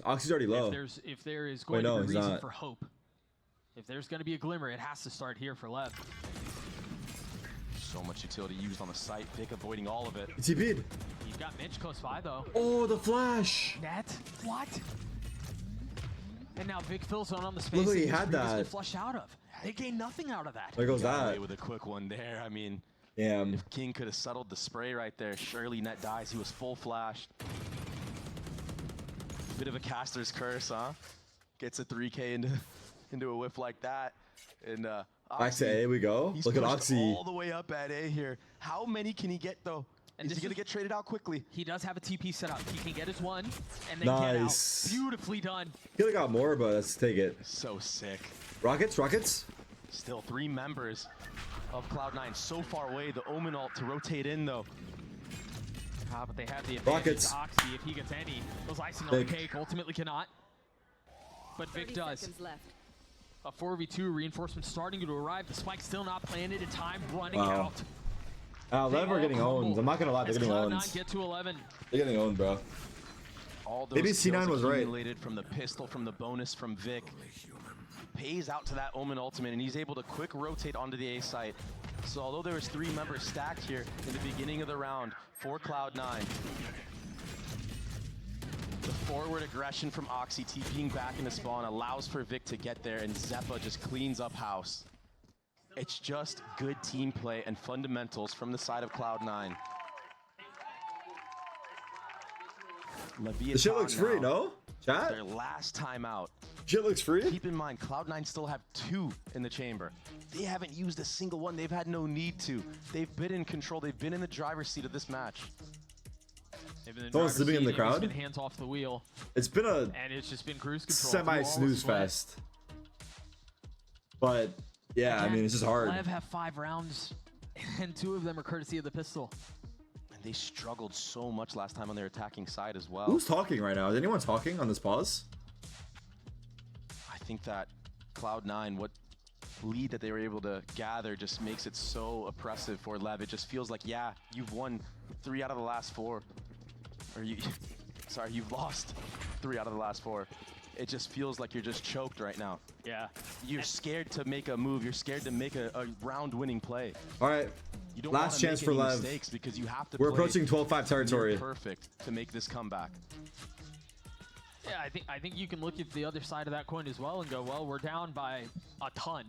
Ox. Ox is already low. If there is going no, to be he's reason not. for hope, if there's going to be a glimmer, it has to start here for Lev. So much utility used on the site. Vic avoiding all of it. It's TP'd. He's got Mitch close by though. Oh, the flash. Net? What? And now Vic fills on the space. Look, he that had previously that. flushed out of. They gained nothing out of that. There goes Got that. away with a quick one there. I mean, Damn. if King could have settled the spray right there, surely Net dies. He was full flashed. Bit of a caster's curse, huh? Gets a 3K into a whiff like that. And Back to A we go. He's Look at pushed Oxy. all the way up at A here. How many can he get though? And is he gonna get traded out quickly? He does have a TP set up. He can get his one and then get Nice. out. Beautifully done. Could have got more, but let's take it. So sick. Rockets, rockets. Still 3 members of Cloud9 so far away. The Omen ult to rotate in though. But they have the advantage Rockets. to Oxy if he gets any. Those icing on the Vic. cake ultimately cannot. But Vic does. Seconds left. A 4v2 reinforcement starting to arrive. The spike still not planted in time, running Wow. out. Lev are getting owned. I'm not gonna lie, they're As getting Cloud9 owned. get to 11. They're getting owned, bro. All those Maybe kills C9 was right. accumulated from the pistol, from the bonus from Vic. Pays out to that Omen ultimate, and he's able to quick rotate onto the A site. So although there was 3 members stacked here in the beginning of the round for Cloud9, the forward aggression from Oxy TPing back into spawn allows for Vic to get there, and Zeppa just cleans up house. It's just good team play and fundamentals from the side of Cloud9. The shit looks free, no? Chat? Their last time out. Shit looks free? Keep in mind, Cloud9 still have 2 in the chamber. They haven't used a single one. They've had no need to. They've been in control. They've been in the driver's seat of this match. They've been in Someone's driver's sleeping in the seat, and it's crowd? been hands off the wheel, It's been a and it's just been cruise control. through all the semi-snooze sweat. fest. But, yeah, I Again, mean, it's just hard. Lev have 5 rounds, and 2 of them are courtesy of the pistol. And they struggled so much last time on their attacking side as well. Who's talking right now? Is anyone talking on this pause? I think that Cloud9, what lead that they were able to gather just makes it so oppressive for Lev. It just feels like, yeah, you've won 3 out of the last 4. Or you've lost 3 out of the last 4. It just feels like you're just choked right now. Yeah. You're scared to make a move. You're scared to make a round-winning play. All right. You don't Last wanna chance make for any Lev. mistakes because you have to We're play approaching 12-5 territory. near perfect to make this comeback. Yeah, I think you can look at the other side of that coin as well and go, well, we're down by a ton.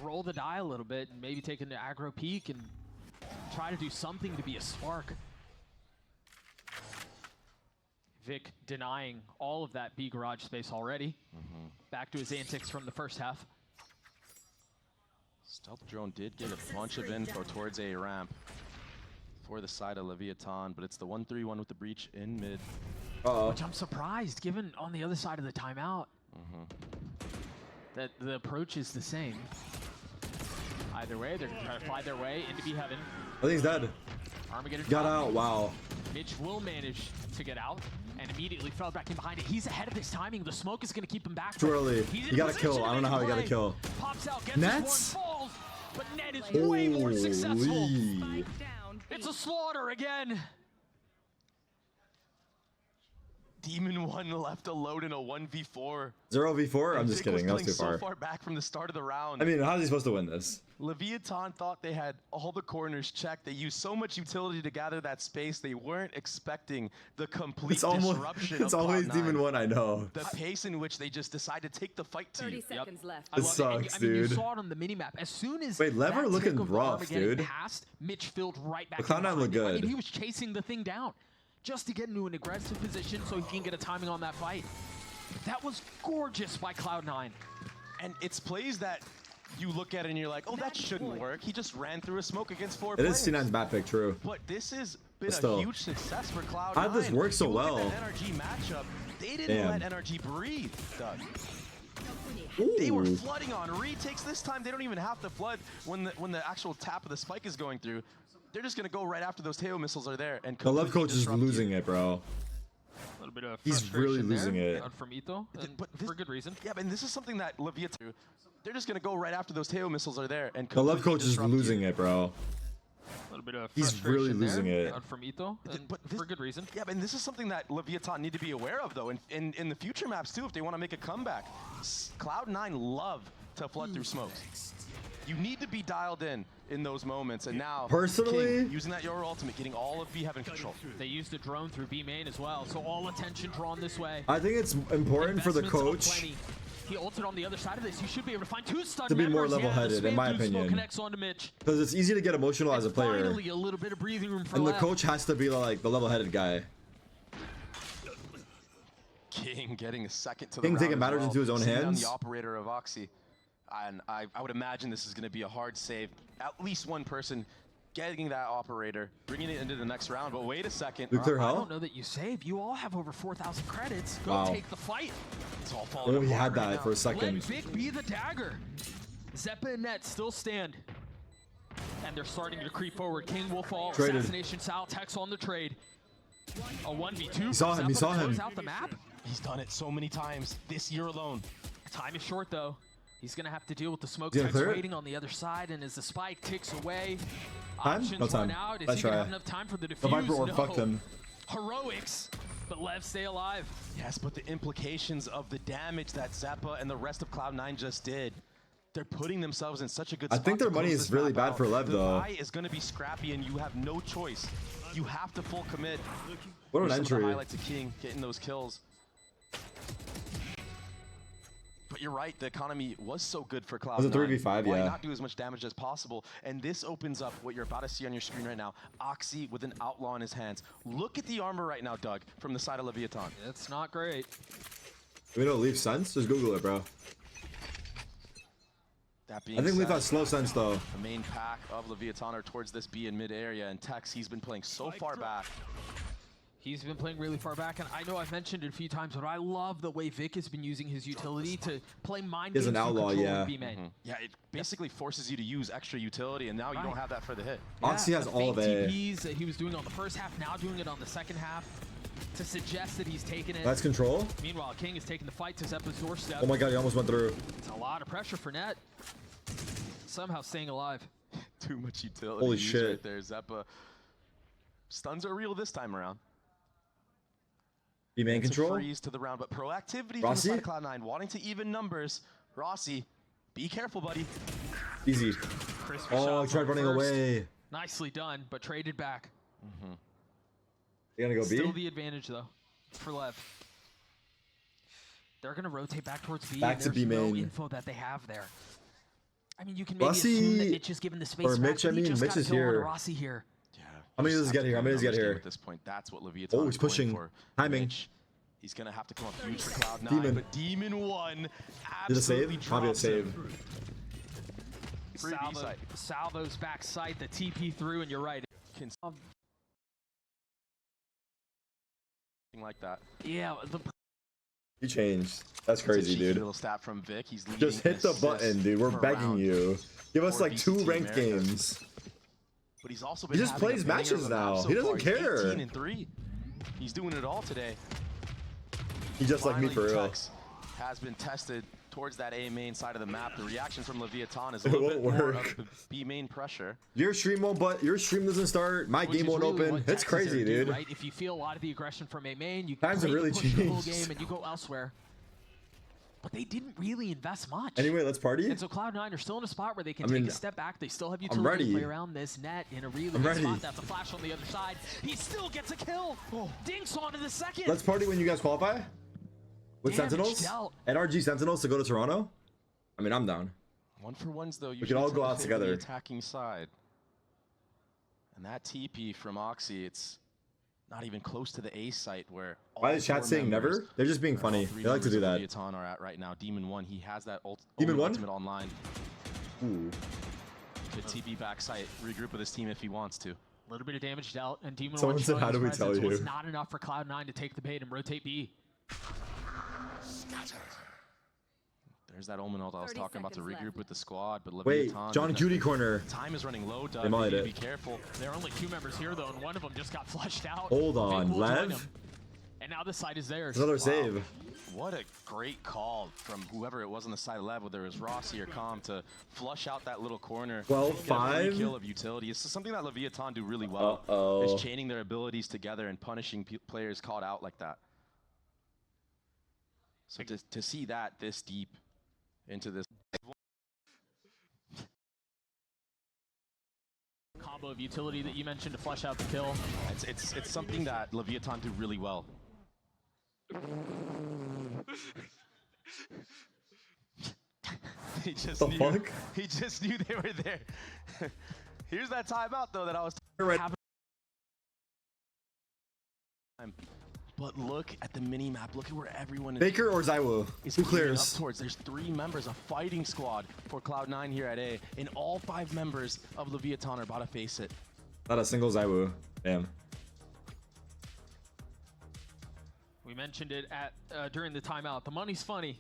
Roll the die a little bit and maybe take an aggro peek and try to do something to be a spark. Vic denying all of that B garage space already. Back to his antics from the first half. Stealth drone did get a bunch of info towards a ramp for the side of Leviathan, but it's the 1-3-1 with the breach in mid. Uh-oh. Which I'm surprised, given on the other side of the timeout, that the approach is the same. Either way, they're trying to fly their way into B heaven. I think he's dead. Armageddon Got top. out. Wow. Mitch will manage to get out and immediately fell back in behind it. He's ahead of his timing. The smoke is going to keep him back. Too early. He's in He got a position kill. to I don't know make how a he got a play. kill. Pops out, gets Nets? his one, falls, but Net is way more successful. Holy. Spike down. It's a slaughter again. Demon 1 left alone in a 1v4. 0v4? I'm And just Vic was kidding. That was playing too far. so far back from the start of the round. I mean, how is he supposed to win this? Leviathan thought they had all the corners checked. They used so much utility to gather that space. They weren't expecting the complete It's almost. disruption It's of always Cloud9. Demon 1, I know. The pace in which they just decide to take the fight to 30 you. seconds left. I This love it. sucks, I mean, you dude. saw it on the minimap. As soon as Wait, Lever that looking tick of the rough, Armageddon dude. passed, Mitch filled right back. The Cloud9 in behind look him. I mean, good. he was chasing the thing down just to get into an aggressive position so he can get a timing on that fight. That was gorgeous by Cloud9. And it's plays that you look at it and you're like, oh, that shouldn't work. He just ran through a smoke against 4 It players. is C9's map pick, true. But this has been But still. a huge success for Cloud9. How did this work so You look at well? that NRG matchup, they didn't Damn. let NRG breathe, Doug. They were Ooh. flooding on retakes this time. They don't even have to flood when the actual tap of the spike is going through. They're just gonna go right after those Teo missiles are there and The Lev completely coach is disrupt you. losing it, bro. A little bit of He's really frustration losing there, it. From Ito, and But this- for good reason. Yeah, and this is something that Leviathan, they're just gonna go right after those Teo missiles are there and The Lev completely coach is disrupt you. losing it, bro. A little bit of He's really frustration losing there, it. from Ito, and But this- for good reason. Yeah, and this is something that Leviathan need to be aware of, though, in the future maps, too, if they want to make a comeback. Cloud9 love to flood through smokes. You need to be dialed in those moments, and now Personally, King, using that Yoru ultimate, getting all of B Heaven control. They used a drone through B main as well, so all attention drawn this way. I think it's important for the Investments coach aplenty. He ulted on the other side of this. You should be able to find two stun to be more members. Yeah, level-headed, the in my spam through smoke opinion. connects onto Mitch. because it's easy to get emotional as a player, Finally, a little bit of breathing room for and the left. coach has to be like the level-headed guy. King getting a second to the King round taking as matters well, into his own sitting down hands. the operator of Oxy. And I would imagine this is going to be a hard save. At least one person getting that operator, bringing it into the next round. But wait a second. Nuclear I Hell? don't know that you save. You all have over 4,000 credits. Go Wow. take the fight. It's all falling Oh, he apart had right that now. for a second. Let Vic be the dagger. Zeppa and Net still stand. And they're starting to creep forward. King will fall. Traded. Assassination Sal Tex on the trade. A 1v2. He saw him, he Zeppa saw to him. close out the map. He's done it so many times this year alone. Time is short though. He's gonna have to deal with the smoke Is he Tex gonna clear it? waiting on the other side, and as the spike ticks away, Time? options No time. run out. Is Let's he gonna try. have enough time for the defuse? The Viper Orb No. fucked him. Heroics, but Lev stay alive. Yes, but the implications of the damage that Zeppa and the rest of Cloud9 just did, they're putting themselves in such a good I spot. think their to money close is this really map bad out. for Lev, the though. buy is going to be scrappy, and you have no choice. You have to full commit. What an Here's some of the entry. highlights of King getting those kills. But you're right, the economy was so good for Cloud9. Was it 3v5? Why Yeah. not do as much damage as possible? And this opens up what you're about to see on your screen right now. Oxy with an outlaw in his hands. Look at the armor right now, Doug, from the side of Leviathan. It's not great. We know Leaf sense? Just Google it, bro. That being I think Leaf said, has slow sense though. the main pack of Leviathan are towards this B in mid area, and Tex, he's been playing so far back. He's been playing really far back, and I know I've mentioned it a few times, but I love the way Vic has been using his utility to play mind He's games an through outlaw, control yeah. in B main. Yeah, it basically forces you to use extra utility, and now you don't Right. have that for the hit. Oxy has the all of fake it. TPs that he was doing on the first half, now doing it on the second half to suggest that he's taking it. That's control. Meanwhile, King is taking the fight to Zeppa's doorstep. Oh my god, he almost went through. It's a lot of pressure for Net. Somehow staying alive. Too much utility Holy used shit. right there. Zeppa. Stuns are real this time around. B main It's a control. freeze to the round, but proactivity Rossi? from the side of Cloud9, wanting to even numbers. Rossi, be careful, buddy. Easy. Crispy Oh, he shots tried on running first. away. Nicely done, but traded back. You gonna go B? Still the advantage though for Lev. They're gonna rotate back towards B. Back and to there's B no main. info that they have there. I mean, you can maybe Rossi- assume that Mitch is given the space or back, Mitch, but I he mean, just Mitch got is kill on here. Rossi here. Yeah. How many does he get here? How many does he get here? At this point, that's what Leviathan Oh, is he's going pushing. for. Timing. Mitch, he's gonna have to come up huge for Cloud9, Demon. but Demon 1 Did a absolutely save? Probably a drops save. him. Free B site. Salvo's back sight, the TP through, and you're right. Can like that. Yeah, the He changed. That's It's a crazy, cheeky dude. little stat from Vic. He's leading Just hit in the assists button, dude. We're per begging round. you. Give us for like 2 VCT ranked America. games. But he's also been just having plays a banger matches of a match now. so He doesn't far. He's care. 18 and 3. He's doing it all today. He just like me Finally, for real. Tex has been tested towards that A main side of the map. The reaction from Leviathan is a It little won't bit more work. of B main pressure. Your stream won't, but your stream doesn't start. My which game is won't really open. what It's Tex is there crazy, to do, dude. Right? If you feel a lot of the aggression from A main, you Times have play really the push the whole changed. game and you go elsewhere. But they didn't really invest much. Anyway, let's party. And so Cloud9 are still in a spot where they can I mean, take a step back. They still have utility ready. to play around this net in a really I'm good ready. spot. That's a flash on the other side. He still gets a kill. Dinks onto the second. Let's party when you guys qualify. With Damage Sentinels. dealt. NRG Sentinels to go to Toronto. I mean, I'm down. 1-for-1s though. We can all go out together. Attacking side. And that TP from Oxy, it's not even close to the A site where. Why all is chat four saying members- never? They're just being or all funny. three They like to members do of that. Leviathan are at right now. Demon 1, he has that Demon 1? ultimate online. Ooh. Could TP back site, regroup with his team if he wants to. A little bit of damage dealt, and Demon Someone 1 said, showing "How his do we tell presence was you?" not enough for Cloud9 to take the bait and rotate B. There's that Omen ult I was 30 talking about to seconds regroup left. with the squad, but Wait, Leviathan John with Judy that- corner. Time is running low, Doug. They You need to mullied be it. careful. There are only 2 members here, though, and one of them just got flushed out. Hold Vic on, will join Lev? him. And now the site is theirs. Another save. What a great call from whoever it was on the side of Lev, whether it was Rossi or Com, to flush out that little corner. 12-5. Kill of utility. It's something that Leviathan do really well. Is chaining their abilities together and punishing players caught out like that. So to see that this deep into this Combo of utility that you mentioned to flush out the kill. it's something that Leviathan do really well. He just knew they were there. Here's that timeout though that I was having. But look at the mini map. Look at where everyone is. Baker or Zywoo? Who clears? There's 3 members, a fighting squad for Cloud9 here at A, and all 5 members of Leviathan are about to face it. Not a single Zywoo. Damn. We mentioned it at during the timeout. The money's funny.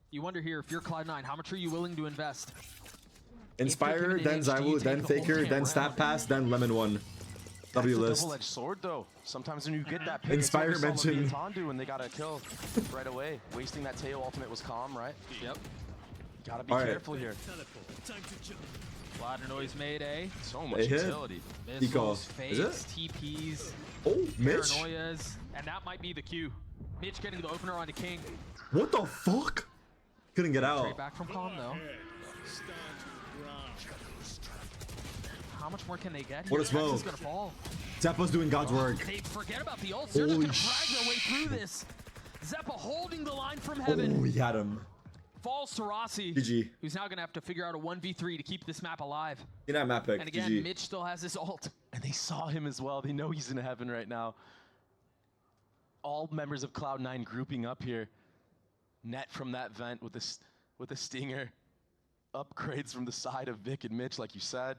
You wonder here, if you're Cloud9, how much are you willing to invest? Inspire, then Zywoo, then Faker, then Snap Pass, then Lemon 1. W list. Double-edged sword though. Sometimes when you get that pick, Inspire mentioned when they got a kill right away. Wasting that Teo ultimate was calm, right? Yep. Gotta be careful here. A lot of noise made, eh? So much utility. Missiles, fakes, TPs, Mitch. paranoias, and that might be the cue. Mitch getting the opener onto King. What the fuck? Couldn't get out. Straight back from Calm though. How much more can they get? What a smoke. Texas gonna fall. Zeppa's doing God's work. They forget about the ults. They're just gonna frag their way through this. Zeppa holding the line from heaven. Oh, he had him. Falls to Rossi, GG. who's now gonna have to figure out a 1v3 to keep this map alive. You're not map pick. And again, GG. Mitch still has his ult. And they saw him as well. They know he's in heaven right now. All members of Cloud9 grouping up here. Net from that vent with a stinger. Upgrades from the side of Vic and Mitch, like you said.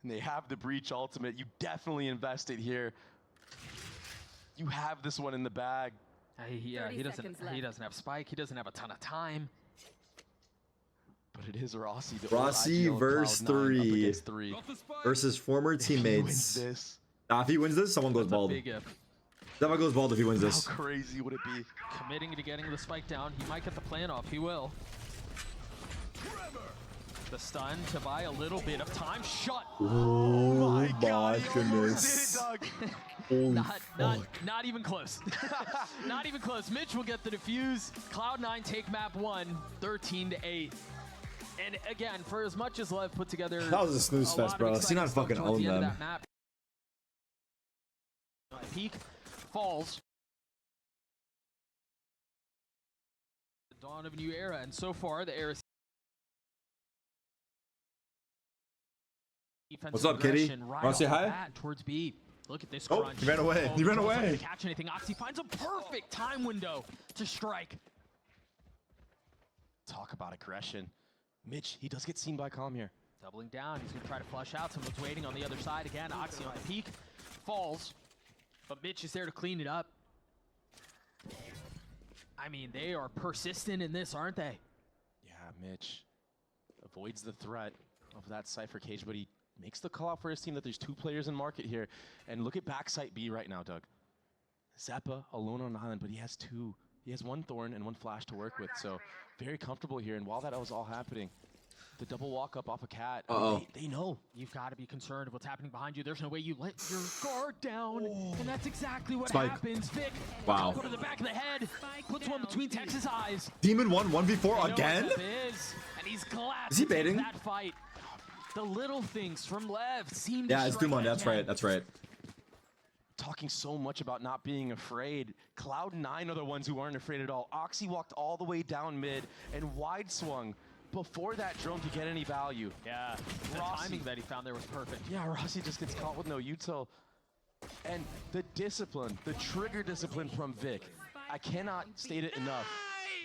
And they have the Breach ultimate. You definitely invested here. You have this one in the bag. He doesn't have Spike. He doesn't have a ton of time. But it is Rossi. Rossi versus 3 versus former teammates. If he wins this, someone goes bald. Zeppa goes bald if he wins this. How crazy would it be? Committing to getting the spike down. He might get the plan off. He will. The stun to buy a little bit of time. Shut. Oh my goodness. Not even close. Not even close. Mitch will get the defuse. Cloud9 take map 1, 13-8. And again, for as much as Lev put together, that was a snooze fest, bro. See, not fucking own them. Peak falls. The dawn of a new era, and so far the era. What's up, Kitty? Right Want to say hi? Towards B. Look at this crunch. crunch. He ran away. He ran away. Catch anything. Oxy finds a perfect time window to strike. Talk about aggression. Mitch, he does get seen by Calm here. Doubling down. He's going to try to flush out. Someone's waiting on the other side again. Oxy on the peak. Falls. But Mitch is there to clean it up. I mean, they are persistent in this, aren't they? Yeah, Mitch avoids the threat of that Cypher cage, but he makes the call out for his team that there's 2 players in market here. And look at backside B right now, Doug. Zeppa alone on an island, but he has 2. He has 1 Thorn and 1 Flash to work with, so very comfortable here. And while that was all happening, the double walk up off a cat, they know. You've got to be concerned of what's happening behind you. There's no way you let your guard down. And that's exactly what happens. Vic, go to the back of the head, puts one between Tex's eyes. Demon 1-1v4 again? And he's glad is he baiting that fight. The little things from Lev seem to yeah, it's Dumont. That's right. That's right. Talking so much about not being afraid. Cloud9 are the ones who aren't afraid at all. Oxy walked all the way down mid and wide swung before that drone to get any value. Yeah, the timing that he found there was perfect. Yeah, Rossi just gets caught with no util. And the discipline, the trigger discipline from Vic, I cannot state it enough.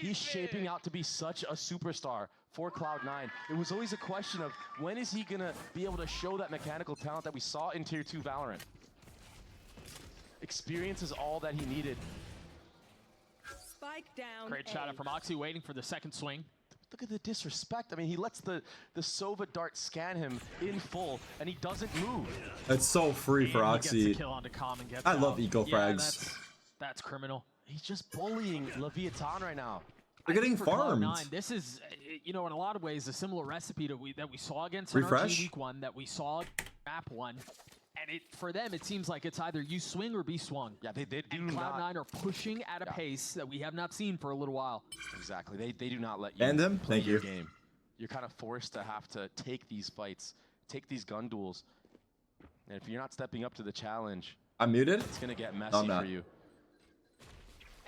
He's shaping out to be such a superstar for Cloud9. It was always a question of when is he gonna be able to show that mechanical talent that we saw in Tier 2 Valorant. Experience is all that he needed. Spike down. Great shot up from Oxy, waiting for the second swing. Look at the disrespect. I mean, he lets the Sova dart scan him in full, and he doesn't move. It's so free for Oxy. Kill onto Calm and gets I love eco frags. That's criminal. He's just bullying Leviathan right now. They're getting For Cloud9, farmed. this is, you know, in a lot of ways, a similar recipe that we saw against Refresh? NRG Week 1, that we saw map 1. And for them, it seems like it's either you swing or be swung. Yeah, they do and not. Cloud9 are pushing at a pace that we have not seen for a little while. Exactly. They do not let you And him? play Thank your you. game. You're kind of forced to have to take these fights, take these gun duels. And if you're not stepping up to the challenge, I'm muted. it's going to get messy I'm not. for you.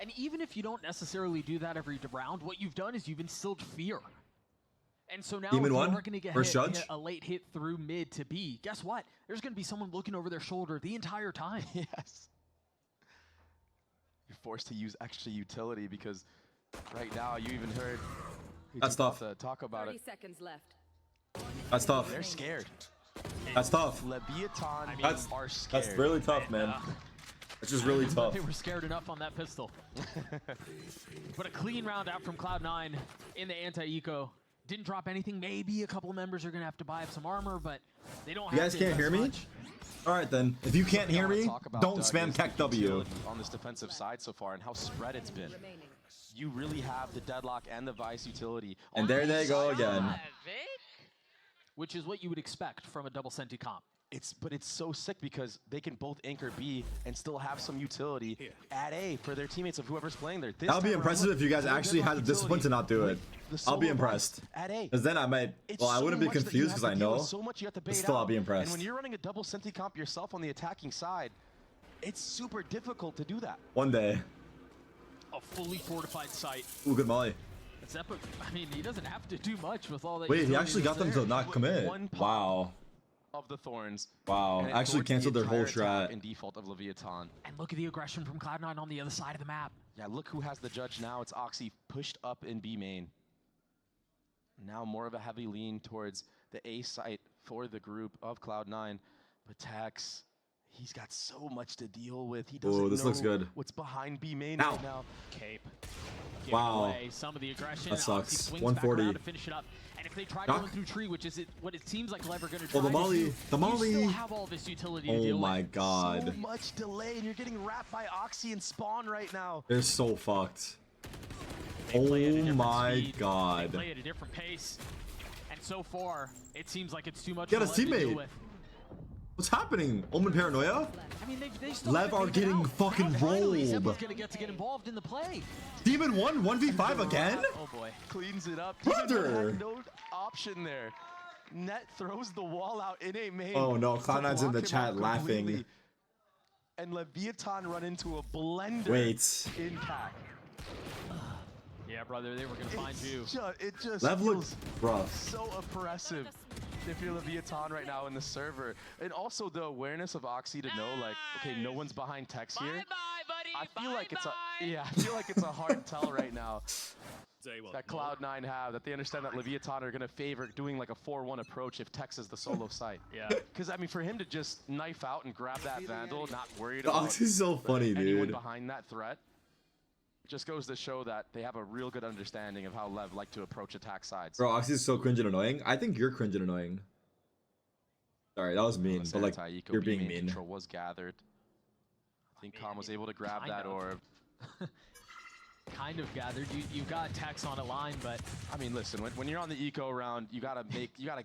And even if you don't necessarily do that every round, what you've done is you've instilled fear. And so now if Demon you one, are going to get first judge. a late hit through mid to B, guess what? There's going to be someone looking over their shoulder the entire time. Yes. You're forced to use extra utility because right now you even heard That's tough. to talk about 30 it. seconds left. That's tough. They're scared. That's tough. Leviathan are scared. That's really tough, man. That's just really tough. They were scared enough on that pistol. But a clean round out from Cloud9 in the anti-eco. Didn't drop anything. Maybe a couple of members are going to have to buy up some armor, but they don't have You guys to can't hear invest me? much. All right, then. If you can't hear me, Talk about, don't Doug, spam is the Kek W. utility on this defensive side so far and how spread it's been. Remaining. You really have the Deadlock and the Vice utility. And on there both they go sides. again. Which is what you would expect from a double senti comp. But it's so sick because they can both anchor B and still have some utility at A for their teammates of whoever's playing there. That would be impressive if you guys actually had the discipline to not do it. I'll be impressed. At A. Because then I might, well, I wouldn't be confused because I know. So much you have to bait still, I'll out. be impressed. And when you're running a double senti comp yourself on the attacking side, it's super difficult to do that. One day. A fully fortified site. Ooh, good molly. Zepa, I mean, he doesn't have to do much with all that. Wait, he utility actually got that's them to there. not commit. One pop. Wow. Of the Thorns. Wow. And it Actually forced the canceled their whole entire attack strat. in default of Leviathan. And look at the aggression from Cloud9 on the other side of the map. Yeah, look who has the judge now. It's Oxy pushed up in B main. Now more of a heavy lean towards the A site for the group of Cloud9. But Tex, he's got so much to deal with. He doesn't Ooh, this know looks good. what's behind B main Ow. right now. Cape. Wow. Away some of the aggression. That sucks. Oxy swings 140. back around to finish it up. And if they try Knock. going through tree, which is what it seems like Lev are going to try Oh, the to molly. do, The molly. you still have all this utility to Oh deal my with. god. So much delay, and you're getting wrapped by Oxy and Spawn right now. They're so fucked. They play at a Oh different my speed. They god. play at a different pace. And so far, it seems like it's too much He for had a Lev to deal teammate. with. What's happening? Omen Paranoia? I mean, they still Lev haven't are figured getting out. fucking Finally, rolled. Zepa's going to get involved in the play. Demon 1, 1v5 again? Oh boy. Cleans it up. Brother. Demon had no option there. Net throws the wall out in a main. Oh no, to Cloud9's in block the him chat out laughing. completely. And Leviathan run into a blender Wait. in CAC. Yeah, brother, they were going to find you. It just Lev feels looks rough. so oppressive if you're Leviathan right now in the server. And also the awareness of Oxy to know, like, okay, no one's behind Tex here. Bye-bye, buddy. I feel like it's a hard tell right now that Cloud9 have, that they understand that Leviathan are going to favor doing like a 4-1 approach if Tex is the solo site. Yeah. Because, I mean, for him to just knife out and grab that Vandal, not worried The about Oxy's so funny, anyone dude. behind that threat, just goes to show that they have a real good understanding of how Lev like to approach attack sides. Bro, Oxy's so cringe and annoying. I think you're cringe and annoying. Sorry, that was mean, This but like, anti-eco you're being B-main mean. Control was gathered. I think Khan was able to grab kind that of. orb. Kind of gathered. You got Tex on a line, but I mean, listen, when you're on the eco round, you gotta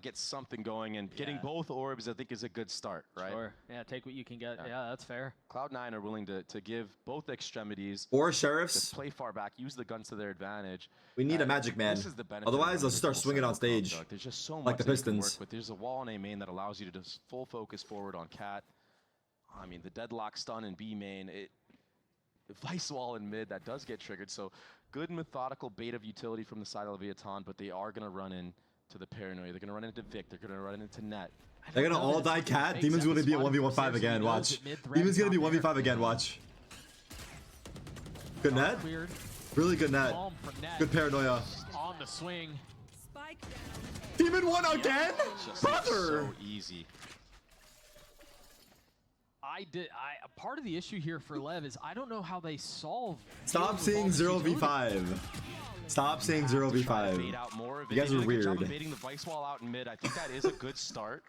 get something going, and getting Yeah. both orbs, I think, is a good start, right? sure. Yeah, take what you can get. Yeah, that's fair. Cloud9 are willing to give both extremities, Or to sheriffs. play far back, use the guns to their advantage. We need a magic man. This is the benefit Otherwise, of let's start individual swinging on side of stage. Doug. There's just so like much the that you can Pistons. work with. There's a wall in A main that allows you to just full focus forward on Cat. I mean, the deadlock stun in B main, the Vice wall in mid, that does get triggered. So good methodical bait of utility from the side of Leviathan, but they are going to run into the Paranoia. They're going to run into Vic. They're going to run into Net. They're gonna all die cat. Demon's gonna be a 1v15 again, watch. Demon's gonna be 1v5 again, watch. Good net. Weird. Really good net. Calm from Net. Good paranoia. On the swing. Spike down. Demon 1 again? Just Brother! so easy. A part of the issue here for Lev is I don't know how they solve. Stop dealing with saying all this utility. 0v5. Stop saying Try to bait 0v5. out more of it. You guys They are did a good job of weird. baiting the Vice wall out in mid. I think that is a good start.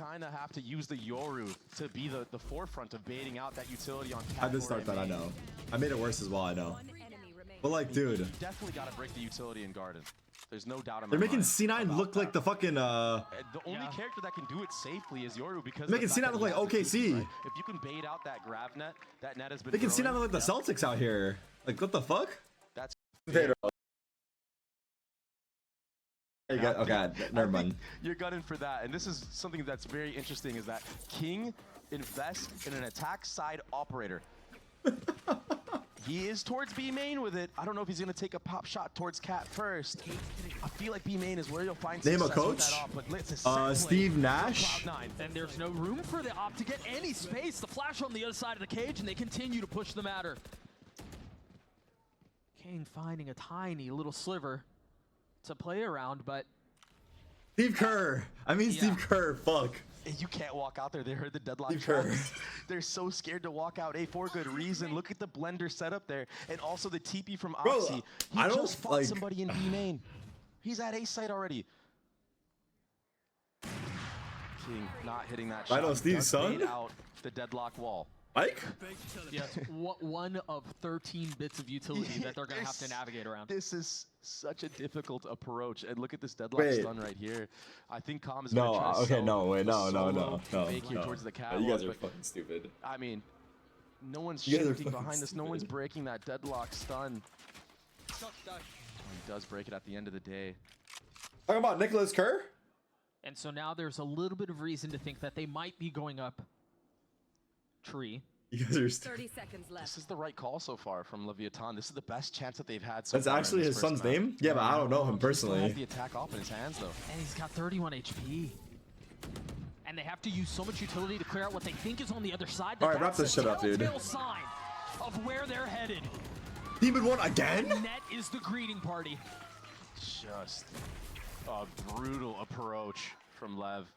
kind of have to use the Yoru to be the forefront of baiting out that utility on cat. I did start that, I know. I made it worse as well, I know. But like, dude, you definitely got to break the utility in Garden. There's no doubt in my they're making mind C9 look like the fucking the only character that can do it safely is Yoru, because making C9 look like OKC. Right? If you can bait out that grav net, that net has been Making C9 look like the Celtics out here. Like, what the fuck? That's Potato. Okay, never mind. You're gunning for that, and this is something that's very interesting, is that King invests in an attack side operator. He is towards B main with it. I don't know if he's gonna take a pop shot towards Cat first. I feel like B main is where you'll find name a success coach. with that off, but Steve Nash. And there's no room for the op to get any space. The flash on the other side of the cage, and they continue to push the matter. Kane finding a tiny little sliver to play around, but Steve Kerr. I mean, Steve Kerr. Fuck. you can't walk out there. They heard the deadlock Steve Kerr. shots. They're so scared to walk out. For good reason. Look at the blender setup there, and also the TP from Oxy. He I don't just fought like somebody in B main. He's at A site already. King not hitting that shot. I know Steve's son. Bait out the deadlock wall. Mike? yes, one of 13 bits of utility that they're gonna have to navigate around. This is such a difficult approach, and look at this deadlock stun right here. I think Calm is No, gonna try okay, to no, wait, no. towards the catwalk, You guys are fucking stupid. I mean, no one's You guys are shifting fucking behind this. No stupid. one's breaking that deadlock stun. He does break it at the end of the day. Talking about Nicholas Kerr? And so now there's a little bit of reason to think that they might be going up tree. You guys are stupid. 30 seconds left. This is the right call so far from Leviathan. This is the best chance that they've had so That's far. actually his son's name? Yeah, but I don't know him He still personally. has the attack off in his hands though. And he's got 31 HP. And they have to use so much utility to clear out what they think is on the other side. All right, wrap this shit up, dude. Telltale sign of where they're headed. Demon 1 again? Net is the greeting party. Just a brutal approach from Lev.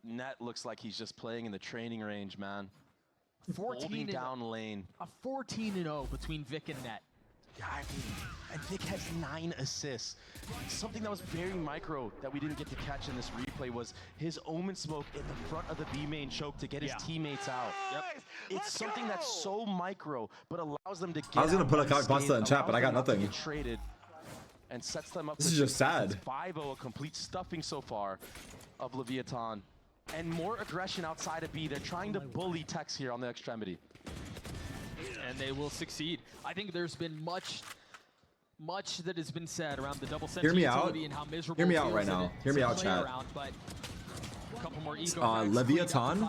Net looks like he's just playing in the training range, man. 14 down lane. A 14-0 between Vic and Net. Yeah, I mean, and Vic has 9 assists. Something that was very micro that we didn't get to catch in this replay was his Omen smoke in the front of the B main choke to get his teammates out. Yep. It's something that's so micro, but allows them to get I was gonna out put a unscathed, pasta in chat, but I got allows them nothing. to get traded and sets them up. This is just sad. 5-0, a complete stuffing so far of Leviathan. And more aggression outside of B. They're trying to bully Tex here on the extremity. And they will succeed. I think there's been much that has been said around the double sentry utility and how miserable Hear me it out feels right now. Hear me out, chat. Around, but a couple more ego Leviathan.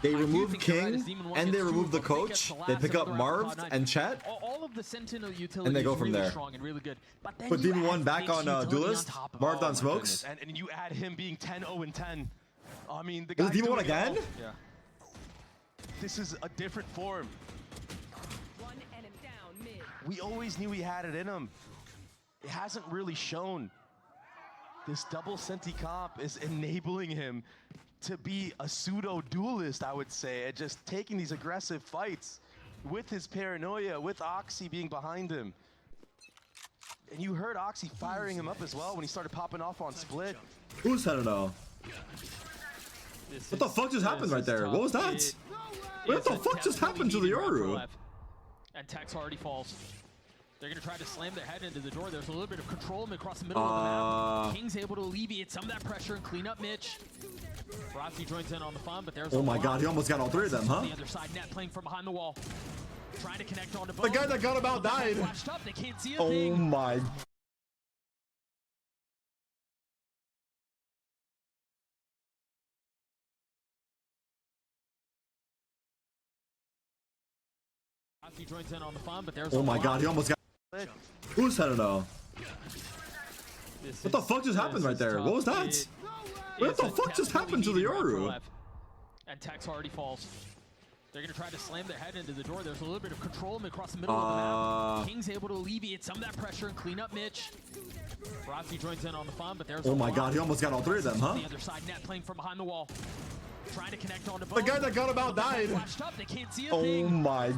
They remove King and they remove the coach. They pick up Marv and Chet. All of the Sentinel utility and they go from really there. Strong and really good. But then put Demon 1 back on Duelist. Marv on Smokes. And you add him being 10-0-10. I mean, the Is guy's it Demon 1 doing it again? all. Yeah. This is a different form. One enemy down mid. We always knew he had it in him. It hasn't really shown. This double senti comp is enabling him to be a pseudo duelist, I would say, and just taking these aggressive fights with his paranoia, with Oxy being behind him. And you heard Oxy firing him up as well when he started popping off on split. Who's I don't know. What the fuck just happened right there? What was that? What the fuck just happened to the Yoru? And Tex already falls. They're going to try to slam their head into the door. There's a little bit of control across the middle of the map. King's able to alleviate some of that pressure and clean up Mitch. Rossi joins in on the fun, but there's oh my god, he almost got all 3 of them, huh? The other side, Net playing from behind the wall. Trying to connect onto both. The guy that got him out died. Flashed up, they can't see a Oh thing. my. Rossi joins in on the fun, but there's Oh my god, he almost got. Who's I don't know. What the fuck just happened right there? What was that? What the fuck just happened to the Yoru? And Tex already falls. They're going to try to slam their head into the door. There's a little bit of control across the middle of the map. King's able to alleviate some of that pressure and clean up Mitch. Rossi joins in on the fun, but there's oh my god, he almost got all 3 of them, huh? The other side, Net playing from behind the wall. Trying to connect onto both. The guy that got him out died. Flashed up, they can't see a Oh thing. my.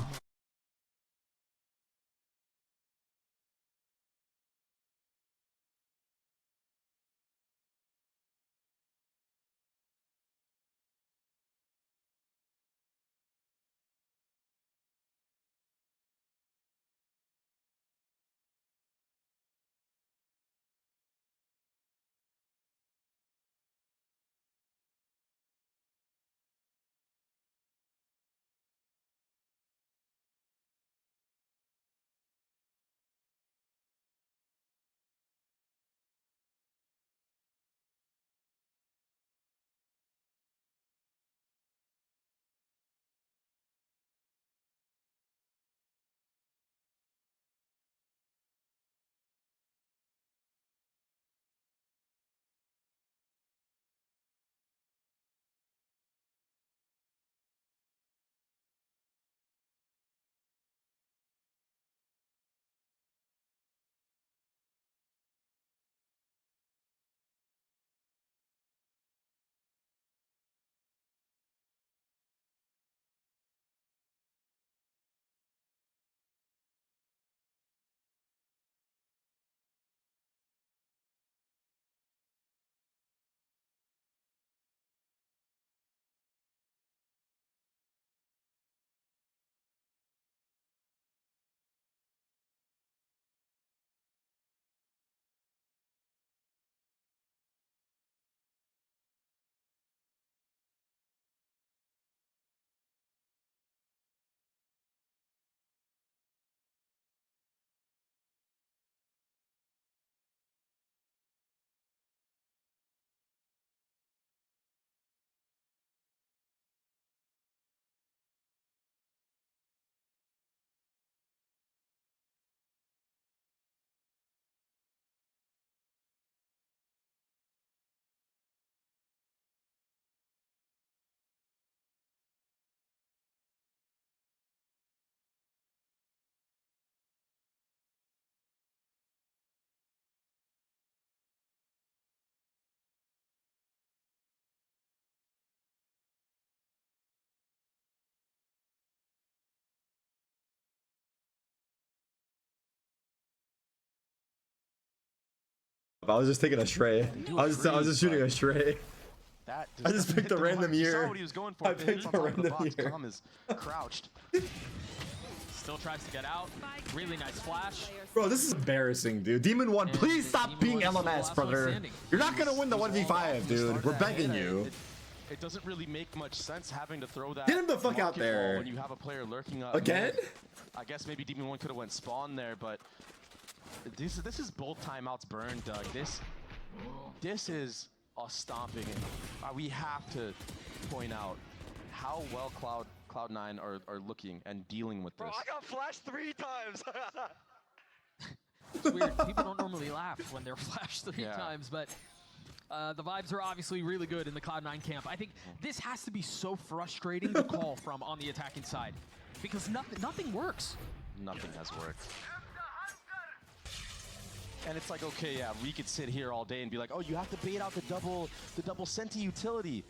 I was just taking a stray. I was just shooting a stray. That I just picked a random You year. saw what he was going for. I If it hits picked on a top of the random box, year. Tom is crouched. Still tries to get out. Really nice flash. Bro, this is embarrassing, dude. Demon 1, And please stop Demon being 1 is still the LMS, last one brother. standing. You're not gonna win the 1v5, dude. We're begging you. It doesn't really make much sense having to throw that. Get him the fuck out market there. ball when you have a player lurking up. Again? I guess maybe Demon 1 could have went spawn there, but this is both timeouts burned, Doug. This is a stomping. We have to point out how well Cloud9 are looking and dealing with this. Bro, I got flashed 3 times. It's weird. People don't normally laugh when they're flashed 3 times, but the vibes are obviously really good in the Cloud9 camp. I think this has to be so frustrating to call from on the attacking side because nothing works. Nothing has worked. And it's like, okay, yeah, we could sit here all day and be like, oh, you have to bait out the double senti utility.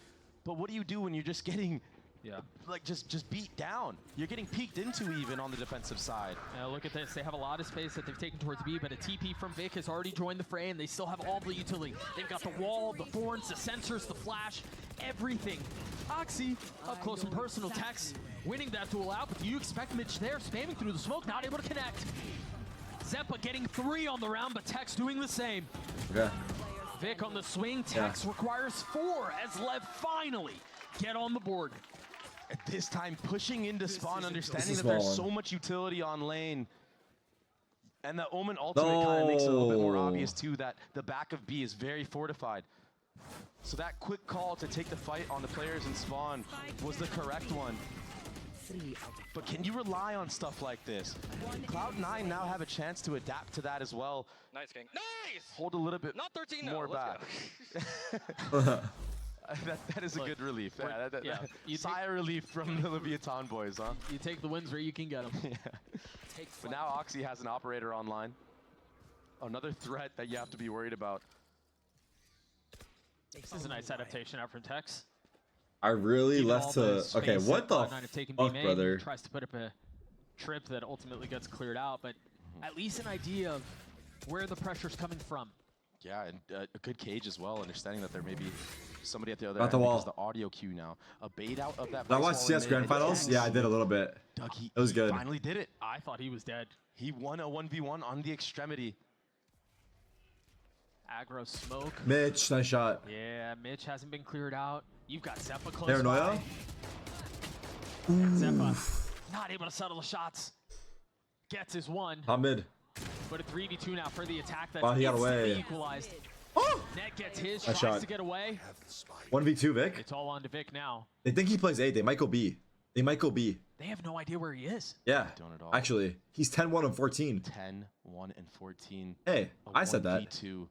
But what do you do when you're just getting, like, just beat down? You're getting peeked into even on the defensive side. Now look at this. They have a lot of space that they've taken towards B, but a TP from Vic has already joined the fray, and they still have all the utility. They've got the wall, the thorns, the sensors, the flash, everything. Oxy, up close and personal, Tex winning that duel out, but do you expect Mitch there, spamming through the smoke, not able to connect? Zeppa getting 3 on the round, but Tex doing the same. Okay. Vic on the swing. Tex requires 4 as Lev finally get on the board. At this time, pushing into spawn, understanding that small there's one. so much utility on lane. And the Omen ultimate kind of makes it a little bit more obvious too that the back of B is very fortified. So that quick call to take the fight on the players in spawn was the correct one. But can you rely on stuff like this? Cloud9 now have a chance to adapt to that as well. Nice, King. Nice! Hold a little bit Not 13, more no. back. that is a good relief. Sigh of relief from the Leviathan boys, huh? You take the wins where you can get them. But now Oxy has an operator online. Another threat that you have to be worried about. This is a nice adaptation out from Tex. I really Given left all to. the Okay, space what that the Cloud9 have taken B fuck, main, brother? Tries to put up a trip that ultimately gets cleared out, but at least an idea of where the pressure's coming from. Yeah, and a good cage as well, understanding that there may be somebody at the other Got end the wall. because the audio cue now. A bait out of that. Did I watch Vice CS wall Grand and Finals? Yeah, I did a little bit. Doug, It was good. He finally did it. I thought he was dead. He won a 1v1 on the extremity. Aggro smoke. Mitch, nice shot. Yeah, Mitch hasn't been cleared out. You've got Zeppa close Paranoia? by. Zeppa not able to settle the shots. Gets his 1. Top mid. But a 3v2 now for the attack that's Wow, he got instantly away. equalized. Oh! Net gets his, Nice tries shot. to get away. 1v2 Vic. It's all on to Vic now. They think he plays A. They might go B. They might go B. They have no idea where he is. Yeah. Don't at all. Actually, he's 10-1 and 14. 10, 1, and 14. Hey, A I said that. 1v2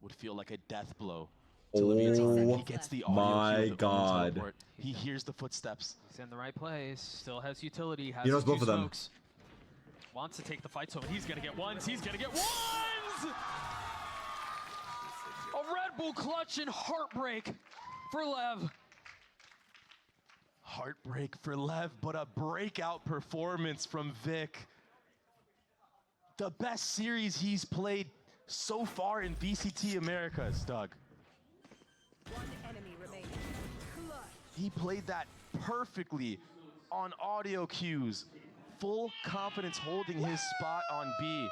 would feel like a death blow to Leviathan. Oh He gets the audio my cue of the Omen God. teleport. He hears the footsteps. He's in the right place. Still has utility. Has He knows two both of them. smokes. Wants to take the fight, so he's gonna get ones. He's gonna get ones. A Red Bull clutch and heartbreak for Lev. Heartbreak for Lev, but a breakout performance from Vic. The best series he's played so far in VCT Americas, Doug. One enemy remaining. Clutch. He played that perfectly on audio cues. Full confidence holding his spot on B.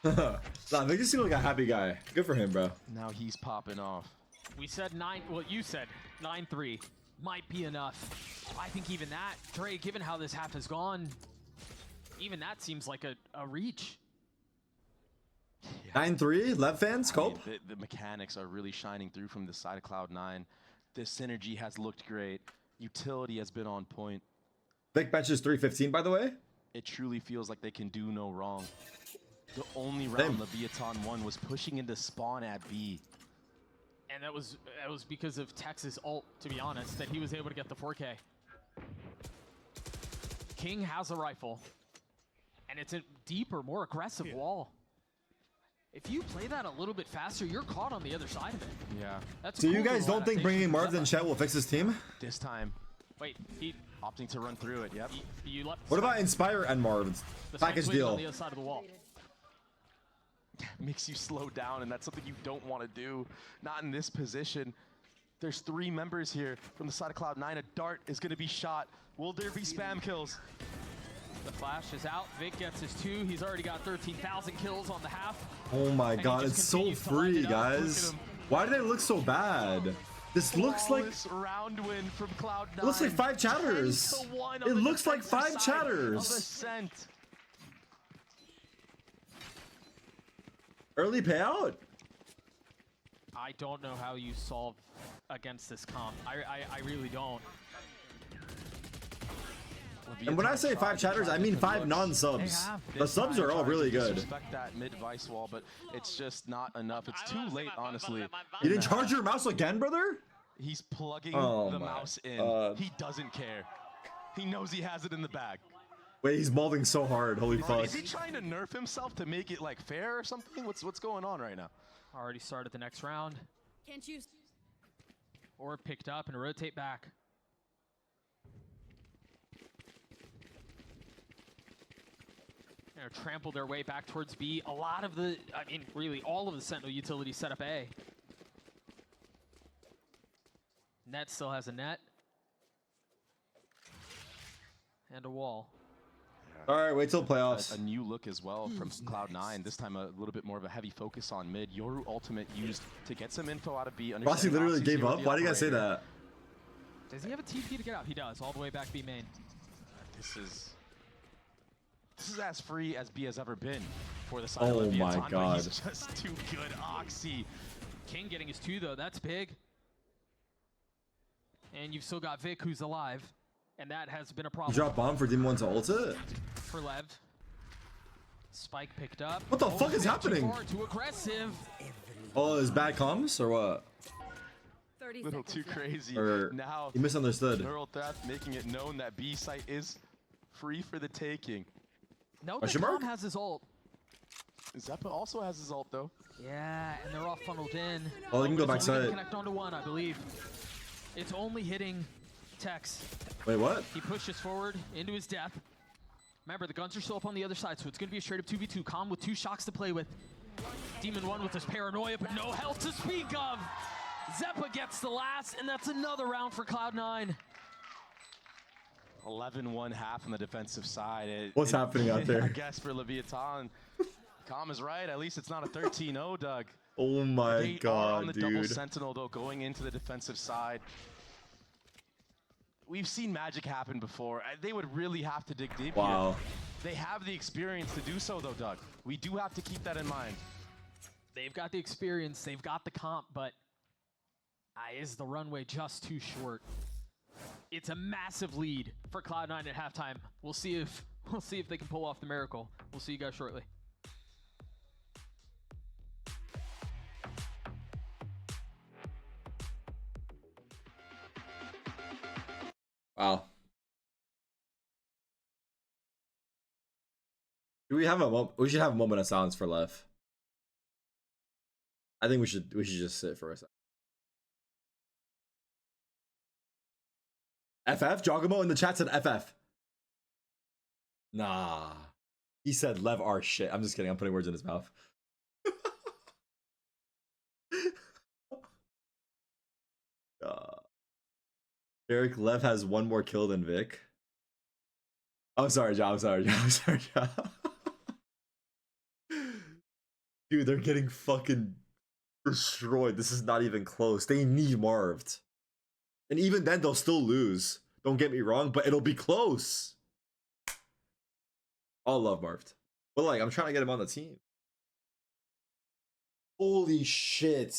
Nah, Vic just seemed like a happy guy. Good for him, bro. Now he's popping off. We said 9. Well, you said 9-3 might be enough. I think even that, Dre, given how this half has gone, even that seems like a reach. 9-3, Lev fans, I mean, Cope. the mechanics are really shining through from the side of Cloud9. The synergy has looked great. Utility has been on point. Vic benches 315, by the way. It truly feels like they can do no wrong. The only round Same. Leviathan won was pushing into spawn at B. And that was because of Tex's ult, to be honest, that he was able to get the 4K. King has a rifle, and it's a deeper, more aggressive wall. If you play that a little bit faster, you're caught on the other side of it. Yeah. That's a So you cool guys little don't think adaptation bringing for Marv and Zeppa. Chet will fix his team? This time, Wait, he opting to run through it. Yep. you left. What about Inspire and Marv? the Package swing on deal. the other side of the wall? makes you slow down, and that's something you don't want to do. Not in this position. There's 3 members here from the side of Cloud9. A dart is going to be shot. Will there be spam kills? The flash is out. Vic gets his 2. He's already got 13,000 kills on the half. Oh my god, it's so free, guys. Why do they look so bad? This looks like round win from Cloud9. It looks like 5 chatters. It looks like 5 chatters. Early payout? I don't know how you solve against this comp. I really don't. And when I say 5 chatters, I mean 5 non-subs. The subs are all really good. Respect that mid vice wall, but it's just not enough. It's too late, honestly. You didn't charge your mouse again, brother? He's plugging the mouse in. He doesn't care. He knows he has it in the bag. Wait, he's molding so hard. Holy fuck. Is he trying to nerf himself to make it like fair or something? What's going on right now? Already started the next round. Can't you? Or picked up and rotate back. Trample their way back towards B. A lot of the, I mean, really all of the Sentinel utilities set up A. Net still has a net. And a wall. All right, wait till playoffs. A new look as well from Cloud9. This time a little bit more of a heavy focus on mid. Yoru ultimate used to get some info out of B. Rossi literally gave up? Why do you guys say that? Does he have a TP to get out? He does, all the way back B main. This is as free as B has ever been for the side of Leviathan. My god. He's just too good. Oxy. King getting his 2 though, that's big. And you've still got Vic who's alive. And that has been a problem. You drop bomb for Demon 1 to ult it? For Lev. Spike picked up. What the fuck is happening? Too aggressive. Oh, is bad comms or what? A little too crazy. Or now he misunderstood. Neural Theft making it known that B site is free for the taking. No, the Calm has his ult. Zeppa also has his ult though. Yeah, and they're all funneled in. Oh, they can go back side. Connect onto 1, I believe. It's only hitting Tex. Wait, what? He pushes forward into his death. Remember, the guns are still up on the other side, so it's going to be a straight up 2v2. Calm with 2 shocks to play with. Demon 1 with his paranoia, but no health to speak of. Zeppa gets the last, and that's another round for Cloud9. 11-1 half on the defensive side. What's happening out there? I guess for Leviathan. Calm is right. At least it's not a 13-0, Doug. Oh my they god, are on the dude. double sentinel, though, going into the defensive side. We've seen magic happen before. They would really have to dig deep here. They have the experience to do so, though, Doug. We do have to keep that in mind. They've got the experience. They've got the comp, but is the runway just too short? It's a massive lead for Cloud9 at halftime. We'll see if they can pull off the miracle. We'll see you guys shortly. Wow. Do we have we should have a moment of silence for Lev. I think we should just sit for a second. FF? Jogamo in the chat said FF. Nah. He said Lev R shit. I'm just kidding. I'm putting words in his mouth. Eric, Lev has 1 more kill than Vic. I'm sorry, John. I'm sorry, John. I'm sorry, John. Dude, they're getting fucking destroyed. This is not even close. They need Marved. And even then, they'll still lose. Don't get me wrong, but it'll be close. I'll love Marved. But like, I'm trying to get him on the team. Holy shit.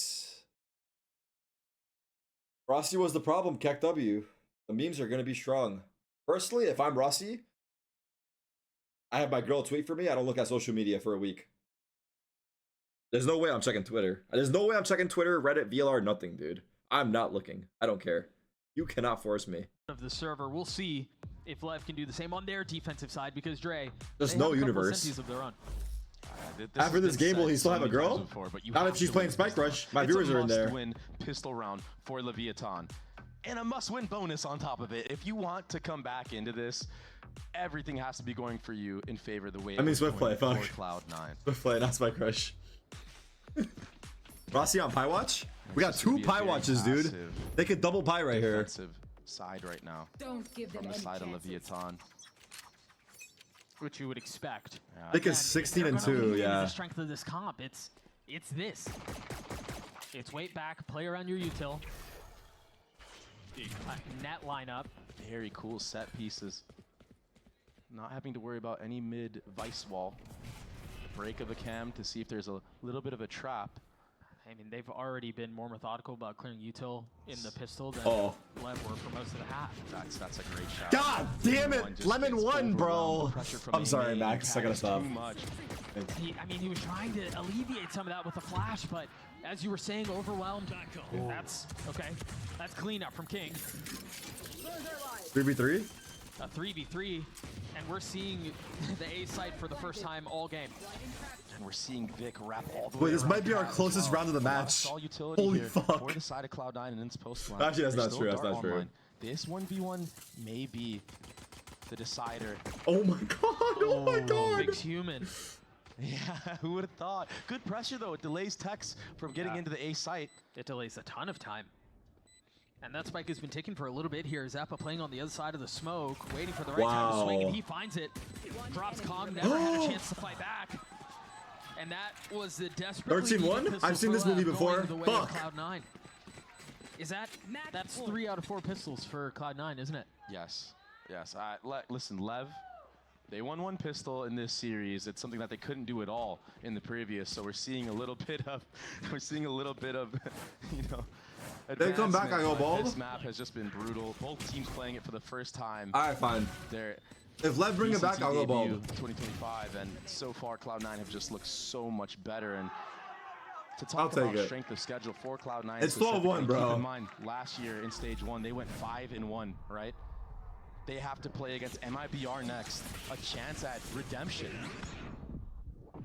Rossi was the problem, Keck W. The memes are going to be strong. Personally, if I'm Rossi, I have my girl tweet for me. I don't look at social media for a week. There's no way I'm checking Twitter. There's no way I'm checking Twitter, Reddit, VLR, nothing, dude. I'm not looking. I don't care. You cannot force me. Of the server, we'll see if Lev can do the same on their defensive side because Dre. There's no universe. Of their own. After this game, will he still have a girl? Before, Not if she's playing Spike Rush. My viewers are in there. Win pistol round for Leviathan. And a must-win bonus on top of it. If you want to come back into this, everything has to be going for you in favor of the way. I mean, Swift play, fuck. Cloud9. Swift play, not Spike Rush. Rossi on pie watch. We got This is 2 gonna be a pie very watches, dude. passive They could double pie right here. defensive side right now Don't give them from the any side of chances. Leviathan. Which you would expect. Yeah. They could Again, if 16 they're and gonna 2, lean into yeah. The strength of this comp, it's this. It's wait back, play around your util. Net lineup. Very cool set pieces. Not having to worry about any mid vice wall. Break of a cam to see if there's a little bit of a trap. I mean, they've already been more methodical about clearing util in the pistol than Oh. Lev were for most of the half. That's a great shot. God damn Lemon it! just Lemon gets won, overwhelmed. bro. The pressure from I'm sorry, A-main Max. I gotta packs stop. Too much. He was trying to alleviate some of that with the flash, but as you were saying, overwhelmed. That's okay. That's cleanup from King. 3v3. A 3v3, and we're seeing the A site for the first time all game. And we're seeing Vic wrap all the Wait, way this around might be our Cat as closest well. round of the A lot match. stall utility Holy here fuck. For the side of Cloud9 and its post line. Actually, that's There's not still true, that's Dart not true. online. This 1v1 may be the decider. Oh my god! Oh my god! Vic's human. Yeah, who would have thought? Good pressure though. It delays Tex from getting into the A site. It delays a ton of time. And that spike has been taken for a little bit here. Zappa playing on the other side of the smoke, waiting for the right time to swing, and Wow. he finds it. Drops Kong, never had a chance to fight back. And that was the desperately 13-1? needed pistol I've seen for this movie Lev before. going the way of Fuck. Cloud9. Is that's 3 out of 4 pistols for Cloud9, isn't it? Yes, yes. Listen, Lev, they won 1 pistol in this series. It's something that they couldn't do at all in the previous. So we're seeing a little bit of, you know. They come back, I go advancement, but bald. This map has just been brutal. Both teams playing it for the first time. Alright, fine. They're If Lev bring it back, I'll go bald. 2025, and so far Cloud9 have just looked so much better. And to I'll talk take about it. strength of schedule for Cloud9, It's 12-1, specifically, bro. Keep in mind, last year in stage 1, they went 5-1, right? They have to play against MIBR next, a chance at redemption.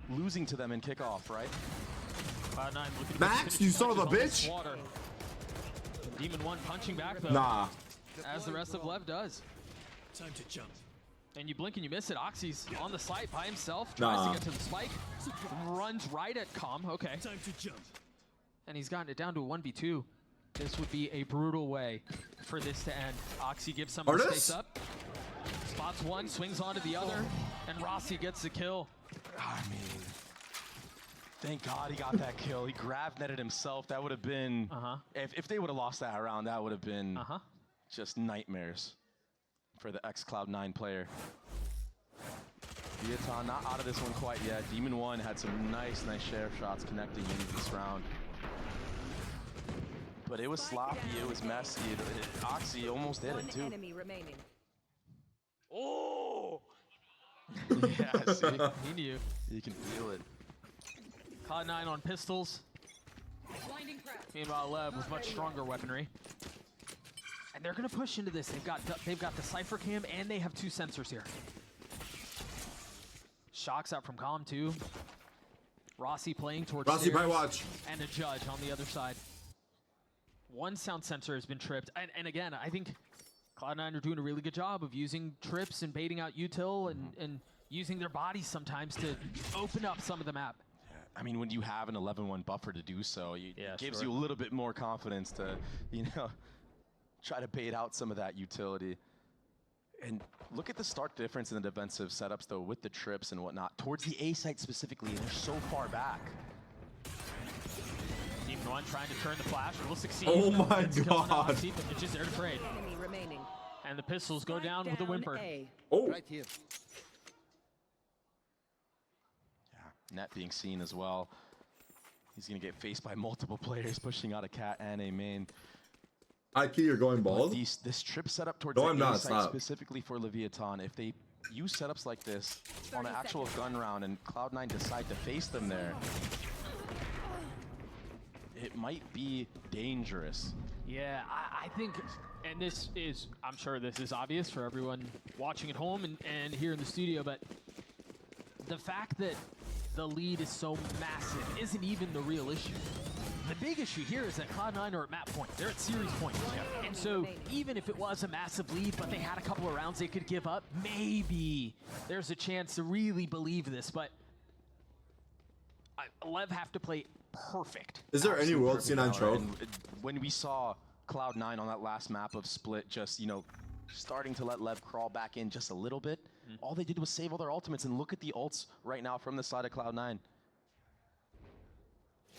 Losing to them in kickoff, right? Cloud9 looking to Max, finish you son of a touches on the bitch. slaughter. Demon 1 punching back though. Nah. As the rest of Lev does. Time to jump. And you blink and you miss it. Oxy's on the site by himself, tries Nah. to get to the spike, runs right at Com. Okay. Time to jump. And he's gotten it down to a 1v2. This would be a brutal way for this to end. Oxy gives some Artis? space up. Spots one, swings onto the other, and Rossi gets the kill. I mean, thank God he got that kill. He grab netted himself. That would have been, if they would have lost that round, that would have been just nightmares for the ex-Cloud9 player. Viaton not out of this one quite yet. Demon 1 had some nice share shots connecting into this round. But it was sloppy, it was messy. Oxy almost did it too. Enemy remaining. Oh! Yeah, see? He knew. You can feel it. Cloud9 on pistols. Meanwhile, Lev with much stronger weaponry. And they're gonna push into this. They've got the Cypher Cam and they have 2 sensors here. Shocks out from Calm too. Rossi playing towards Rossi, stairs, pie watch. and a judge on the other side. 1 sound sensor has been tripped. And again, I think Cloud9 are doing a really good job of using trips and baiting out util and using their bodies sometimes to open up some of the map. I mean, when you have an 11-1 buffer to do so, it Yeah, gives sure. you a little bit more confidence to, you know, try to bait out some of that utility. And look at the stark difference in the defensive setups, though, with the trips and whatnot. Towards the A site specifically, they're so far back. Demon 1 trying to turn the flash, will succeed. Oh my Gets kill on God. Oxy, but it's just there to trade. Enemy remaining. And the pistols go down with a whimper. A. Oh. Right here. Yeah, Net being seen as well. He's going to get faced by multiple players pushing out a cat and a main. IQ, you're going But bald? this trip setup towards No, the I'm A not, site stop. specifically for Leviathan, if they use setups like this on an actual gun round and Cloud9 decide to face them there, it might be dangerous. Yeah, I think, and this is, I'm sure this is obvious for everyone watching at home and here in the studio, but the fact that the lead is so massive isn't even the real issue. The big issue here is that Cloud9 are at map point. They're at series point. And so even if it was a massive lead, but they had a couple of rounds they could give up, maybe there's a chance to really believe this. But Lev have to play perfect. Is there any Absolute world perfect C9 Valorant. choke? And when we saw Cloud9 on that last map of Split just, you know, starting to let Lev crawl back in just a little bit, all they did was save all their ultimates, and look at the ults right now from the side of Cloud9.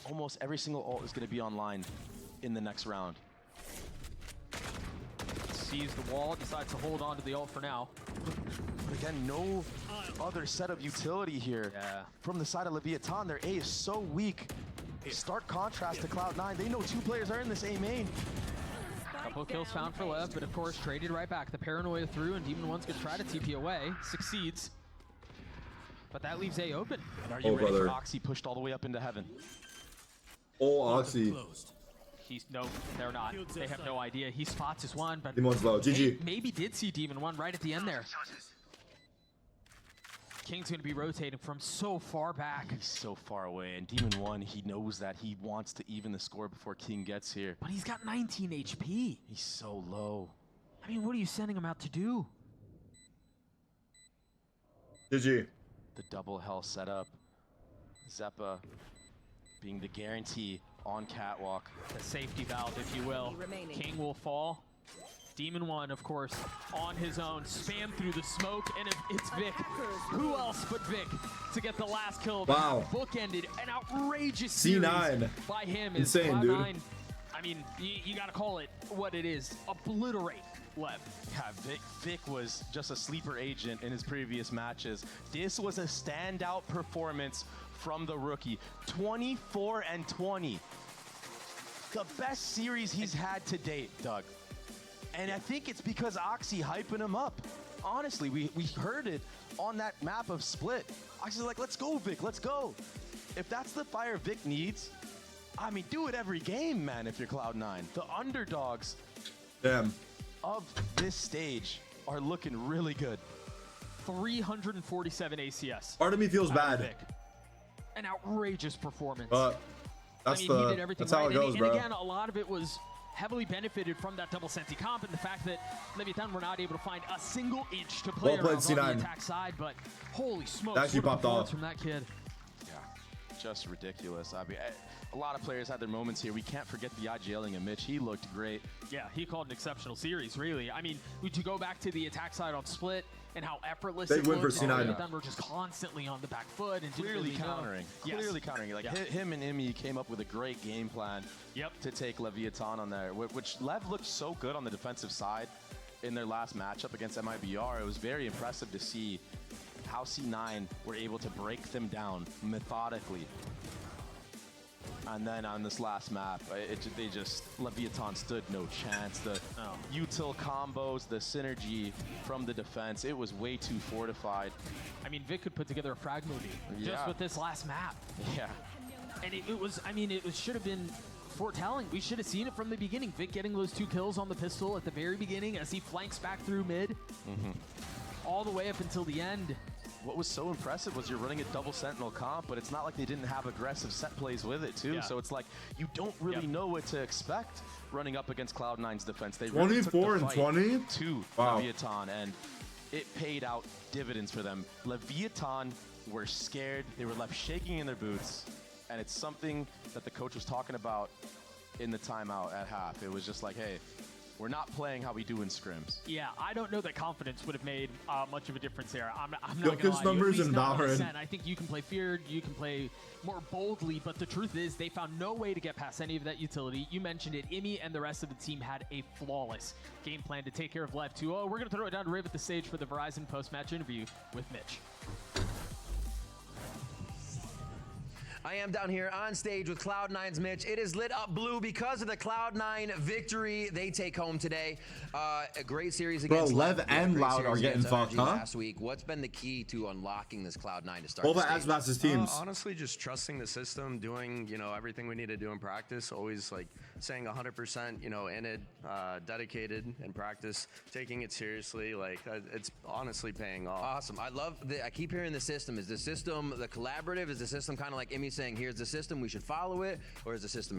Almost every single ult is going to be online in the next round. Sees the wall, decides to hold on to the ult for now. But again, no other set of utility here. Yeah. From the side of Leviathan, their A is so weak. Stark contrast to Cloud9. They know 2 players are in this A main. Couple of kills found for Lev, but of course traded right back. The paranoia through, and Demon One's gonna try to TP away. Succeeds. But that leaves A open. And are you Oh, ready brother. for Oxy pushed all the way up into heaven? Oh, Oxy. No, they're not. They have no idea. He spots his one, but Demon One's low. GG. maybe did see Demon One right at the end there. King's gonna be rotating from so far back. He's so far away, and Demon 1, he knows that he wants to even the score before King gets here. But he's got 19 HP. He's so low. I mean, what are you sending him out to do? GG. The double hell setup. Zeppa being the guarantee on Catwalk. The safety valve, if you will. Remaining. King will fall. Demon One, of course, on his own. Spam through the smoke, and it's Vic. Who else but Vic to get the last kill? Wow. Bookended. An outrageous C9. series by him. Insane, dude. Cloud9, I mean, you got to call it what it is. Obliterate Lev. Yeah, Vic was just a sleeper agent in his previous matches. This was a standout performance from the rookie. 24 and 20. The best series he's had to date, Doug. And I think it's because Oxy hyping him up. Honestly, we heard it on that map of Split. Oxy's like, let's go, Vic, let's go. If that's the fire Vic needs, I mean, do it every game, man, if you're Cloud9. The underdogs Damn. of this stage are looking really good. 347 ACS. Part of me feels out of bad. Vic. An outrageous performance. But that's I mean, he did everything that's how right. it goes, and bro. again, a lot of it was heavily benefited from that double Senti comp and the fact that Leviathan were not able to find a single inch to play Well played, around on C9. the attack side. But holy smokes, That actually what a popped performance off. from that kid. Yeah, just ridiculous. I mean, a lot of players had their moments here. We can't forget the IGLing of Mitch. He looked great. Yeah, he called an exceptional series, really. I mean, to go back to the attack side on Split and how effortless Big it win for looked, C9. Leviathan were just constantly on the back foot and didn't Clearly really know. countering. Yes. Clearly countering. Like Yeah. him and Imi came up with a great game plan Yep. to take Leviathan on there, which Lev looked so good on the defensive side in their last matchup against MIBR. It was very impressive to see how C9 were able to break them down methodically. And then on this last map, Leviathan stood no chance. The util combos, the synergy from the defense, it was way too fortified. I mean, Vic could put together a frag movie just Yeah. with this last map. Yeah. And it was, I mean, should have been foretelling. We should have seen it from the beginning. Vic getting those 2 kills on the pistol at the very beginning as he flanks back through mid. All the way up until the end. What was so impressive was you're running a double sentinel comp, but it's not like they didn't have aggressive set plays with it too. Yeah. So it's like you don't really know what to expect running up against Cloud9's defense. They 24 really and took the 20? fight to Wow. Leviathan, and it paid out dividends for them. Leviathan were scared. They were left shaking in their boots, and it's something that the coach was talking about in the timeout at half. It was just like, hey, we're not playing how we do in scrims. Yeah, I don't know that confidence would have made much of a difference there. I'm not Yo, going to kids lie to you. At numbers least in not Valorant. 100%. I think you can play feared, you can play more boldly, but the truth is they found no way to get past any of that utility. You mentioned it. Imi and the rest of the team had a flawless game plan to take care of Lev 2-0. We're going to throw it down to Riv at the stage for the Verizon post-match interview with Mitch. I am down here on stage with Cloud9's Mitch. It is lit up blue because of the Cloud9 victory they take home today. A great series against Lev and Great Loud series are getting against fucked, NRG huh? last week. What's been the key to unlocking this Cloud9 to start Both the at stage? Asbas's teams. Honestly, just trusting the system, doing everything we need to do in practice. Always like saying 100%, in it, dedicated in practice, taking it seriously. Like it's honestly paying off. Awesome. I keep hearing the system. Is the system the collaborative? Is the system kind of like Emmy saying, here's the system, we should follow it? Or is the system